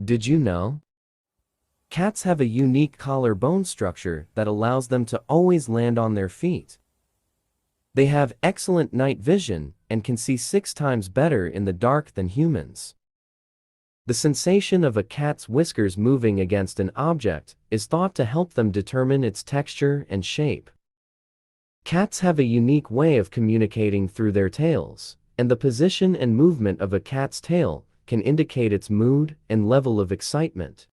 Did you know? Cats have a unique collarbone structure that allows them to always land on their feet. They have excellent night vision and can see 6 times better in the dark than humans. The sensation of a cat's whiskers moving against an object is thought to help them determine its texture and shape. Cats have a unique way of communicating through their tails, and the position and movement of a cat's tail can indicate its mood and level of excitement.